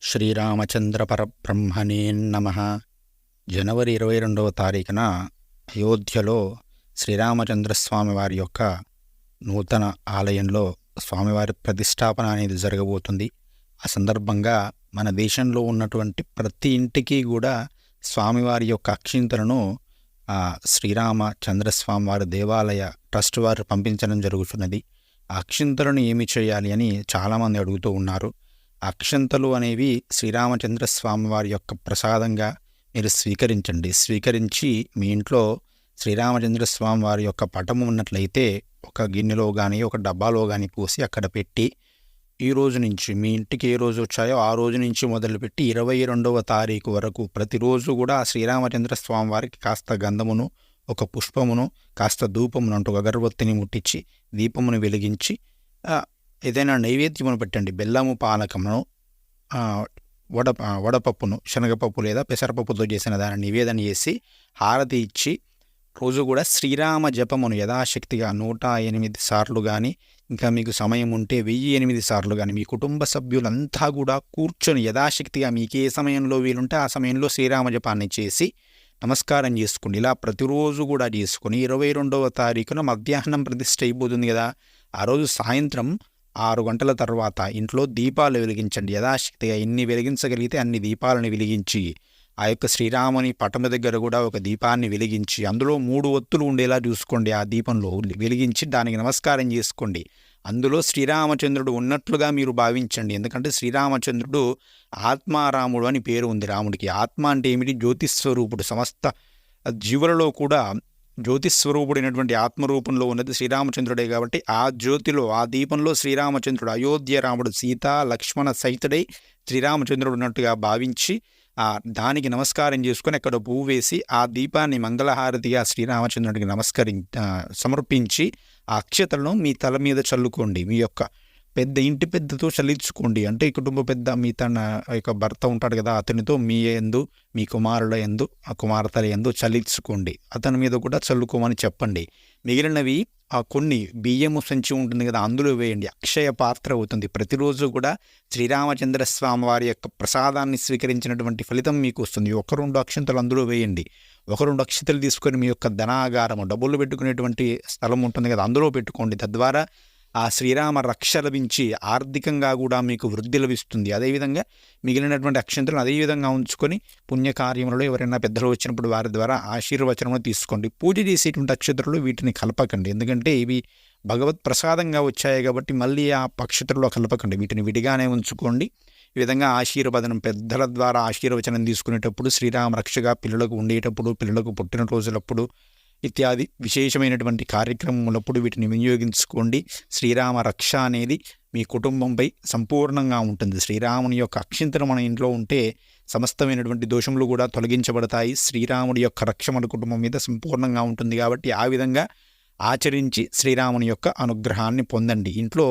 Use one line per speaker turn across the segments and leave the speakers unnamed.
శ్రీరామచంద్ర పరబ్రహ్మణే నమః. జనవరి 22వ తారీఖున అయోధ్యలో శ్రీరామచంద్రస్వామి వారి యొక్క నూతన ఆలయంలో స్వామివారి ప్రతిష్టాపన అనేది జరగబోతుంది. ఆ సందర్భంగా మన దేశంలో ఉన్నటువంటి ప్రతి ఇంటికి కూడా స్వామివారి యొక్క అక్షింతలను శ్రీరామచంద్రస్వామి వారి దేవాలయ ట్రస్ట్ వారు పంపించడం జరుగుతున్నది. ఆ అక్షింతలను ఏమి చేయాలి అని చాలామంది అడుగుతూ ఉన్నారు. అక్షంతలు అనేవి శ్రీరామచంద్రస్వామి వారి యొక్క ప్రసాదంగా మీరు స్వీకరించి మీ ఇంట్లో శ్రీరామచంద్రస్వామి వారి యొక్క పటము ఉన్నట్లయితే ఒక గిన్నెలో కానీ ఒక డబ్బాలో కానీ పోసి అక్కడ పెట్టి ఈ రోజు నుంచి మీ ఇంటికి ఏ రోజు వచ్చాయో ఆ రోజు నుంచి మొదలుపెట్టి 22వ తారీఖు వరకు ప్రతిరోజు కూడా శ్రీరామచంద్రస్వామి వారికి కాస్త గంధమును, ఒక పుష్పమును, కాస్త ధూపమును అంటూ అగరబత్తిని ముట్టించి దీపమును వెలిగించి ఏదైనా నైవేద్యమును పెట్టండి. బెల్లము పానకమును, వడపప్పును, శనగపప్పు లేదా పెసరపప్పుతో చేసిన దాన్ని నివేదన చేసి హారతి ఇచ్చి రోజు కూడా శ్రీరామ జపమును యథాశక్తిగా 108 సార్లు కానీ, ఇంకా మీకు సమయం ఉంటే 1008 సార్లు కానీ మీ కుటుంబ సభ్యులంతా కూడా కూర్చొని యథాశక్తిగా మీకు ఏ సమయంలో వీలుంటే ఆ సమయంలో శ్రీరామ జపాన్ని చేసి నమస్కారం చేసుకోండి. ఇలా ప్రతిరోజు కూడా చేసుకొని 22వ తారీఖున మధ్యాహ్నం ప్రతిష్ఠ అయిపోతుంది కదా, ఆ రోజు సాయంత్రం 6 గంటల తర్వాత ఇంట్లో దీపాలు వెలిగించండి. యథాశక్తిగా ఎన్ని వెలిగించగలిగితే అన్ని దీపాలను వెలిగించి ఆ యొక్క శ్రీరాముని పటము దగ్గర కూడా ఒక దీపాన్ని వెలిగించి అందులో 3 ఒత్తులు ఉండేలా చూసుకోండి. ఆ దీపంలో వెలిగించి దానికి నమస్కారం చేసుకోండి. అందులో శ్రీరామచంద్రుడు ఉన్నట్లుగా మీరు భావించండి. ఎందుకంటే శ్రీరామచంద్రుడు ఆత్మారాముడు అని పేరు ఉంది రాముడికి. ఆత్మ అంటే ఏమిటి? జ్యోతిస్వరూపుడు. సమస్త జీవులలో కూడా జ్యోతిస్వరూపుడైనటువంటి ఆత్మరూపంలో ఉన్నది శ్రీరామచంద్రుడే. కాబట్టి ఆ జ్యోతిలో, ఆ దీపంలో శ్రీరామచంద్రుడు, అయోధ్య రాముడు, సీత లక్ష్మణ సహితుడై శ్రీరామచంద్రుడు ఉన్నట్టుగా భావించి దానికి నమస్కారం చేసుకొని అక్కడ పువ్వు వేసి ఆ దీపాన్ని మంగళహారతిగా శ్రీరామచంద్రుడికి సమర్పించి ఆ అక్షతలను మీ తల మీద చల్లుకోండి. మీ యొక్క ఇంటి పెద్దతో చల్లించుకోండి. అంటే ఈ కుటుంబ పెద్ద మీ తన యొక్క భర్త ఉంటాడు కదా, అతనితో మీ యందు, మీ కుమారుల యందు, ఆ కుమార్తెల యందు చల్లించుకోండి. అతని మీద కూడా చల్లుకోమని చెప్పండి. మిగిలినవి కొన్ని బియ్యము సంచి ఉంటుంది కదా, అందులో వేయండి. అక్షయ పాత్ర అవుతుంది. ప్రతిరోజు కూడా శ్రీరామచంద్రస్వామి వారి యొక్క ప్రసాదాన్ని స్వీకరించినటువంటి ఫలితం మీకు వస్తుంది. 1-2 అక్షంతలు అందులో వేయండి. 1-2 అక్షతలు తీసుకొని మీ యొక్క ధనాగారము, డబ్బులు పెట్టుకునేటువంటి స్థలం ఉంటుంది కదా, అందులో పెట్టుకోండి. తద్వారా ఆ శ్రీరామ రక్ష లభించి ఆర్థికంగా కూడా మీకు వృద్ధి లభిస్తుంది. అదేవిధంగా మిగిలినటువంటి అక్షంతలను అదేవిధంగా ఉంచుకొని పుణ్యకార్యములలో ఎవరైనా పెద్దలు వచ్చినప్పుడు వారి ద్వారా ఆశీర్వచనము తీసుకోండి. పూజ చేసేటువంటి అక్షంతలు వీటిని కలపకండి. ఎందుకంటే ఇవి భగవత్ ప్రసాదంగా వచ్చాయి కాబట్టి మళ్ళీ ఆ అక్షంతలలో కలపకండి. వీటిని విడిగానే ఉంచుకోండి. ఈ విధంగా ఆశీర్వదనం, పెద్దల ద్వారా ఆశీర్వచనం తీసుకునేటప్పుడు, శ్రీరామ రక్షగా పిల్లలకు ఉండేటప్పుడు, పిల్లలకు పుట్టినరోజులప్పుడు ఇత్యాది విశేషమైనటువంటి కార్యక్రమములప్పుడు వీటిని వినియోగించుకోండి. శ్రీరామ రక్ష అనేది మీ కుటుంబంపై సంపూర్ణంగా ఉంటుంది. శ్రీరాముని యొక్క అక్షింతలు మన ఇంట్లో ఉంటే సమస్తమైనటువంటి దోషములు కూడా తొలగించబడతాయి. శ్రీరాముడి యొక్క రక్ష మన కుటుంబం మీద సంపూర్ణంగా ఉంటుంది. కాబట్టి ఆ విధంగా ఆచరించి శ్రీరాముని యొక్క అనుగ్రహాన్ని పొందండి. ఇంట్లో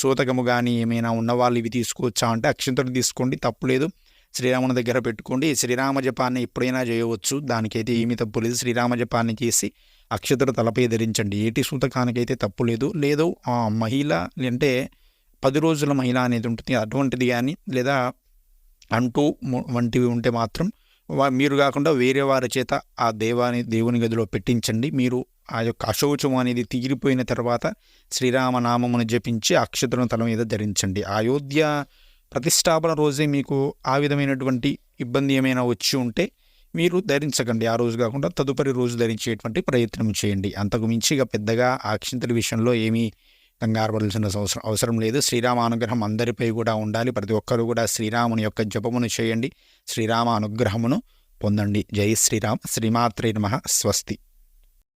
సూతకము కానీ ఏమైనా ఉన్నవాళ్ళు ఇవి తీసుకోవచ్చా అంటే అక్షింతలు తీసుకోండి, తప్పులేదు. శ్రీరాముని దగ్గర పెట్టుకోండి. శ్రీరామ జపాన్ని ఎప్పుడైనా చేయవచ్చు, దానికైతే ఏమీ తప్పు లేదు. శ్రీరామ జపాన్ని చేసి అక్షతలు తలపై ధరించండి. ఏటి సూతకానికైతే తప్పు లేదు. లేదు మహిళ అంటే 10 రోజుల మహిళ అనేది ఉంటుంది, అటువంటిది కానీ లేదా అంటూ వంటివి ఉంటే మాత్రం మీరు కాకుండా వేరే వారి చేత ఆ దేవుని గదిలో పెట్టించండి. మీరు ఆ యొక్క అశౌచం అనేది తీరిపోయిన తర్వాత శ్రీరామనామమును జపించి అక్షతలను తల మీద ధరించండి. అయోధ్య ప్రతిష్టాపన రోజే మీకు ఆ విధమైనటువంటి ఇబ్బంది ఏమైనా వచ్చి ఉంటే మీరు ధరించకండి. ఆ రోజు కాకుండా తదుపరి రోజు ధరించేటువంటి ప్రయత్నం చేయండి. అంతకు మించిగా పెద్దగా ఆ అక్షింతల విషయంలో ఏమీ కంగారు పడాల్సిన అవసరం లేదు. శ్రీరామ అనుగ్రహం అందరిపై కూడా ఉండాలి. ప్రతి ఒక్కరు కూడా శ్రీరాముని యొక్క జపమును చేయండి, శ్రీరామ అనుగ్రహమును పొందండి. జై శ్రీరామ్. శ్రీమాత్రే నమః. స్వస్తి.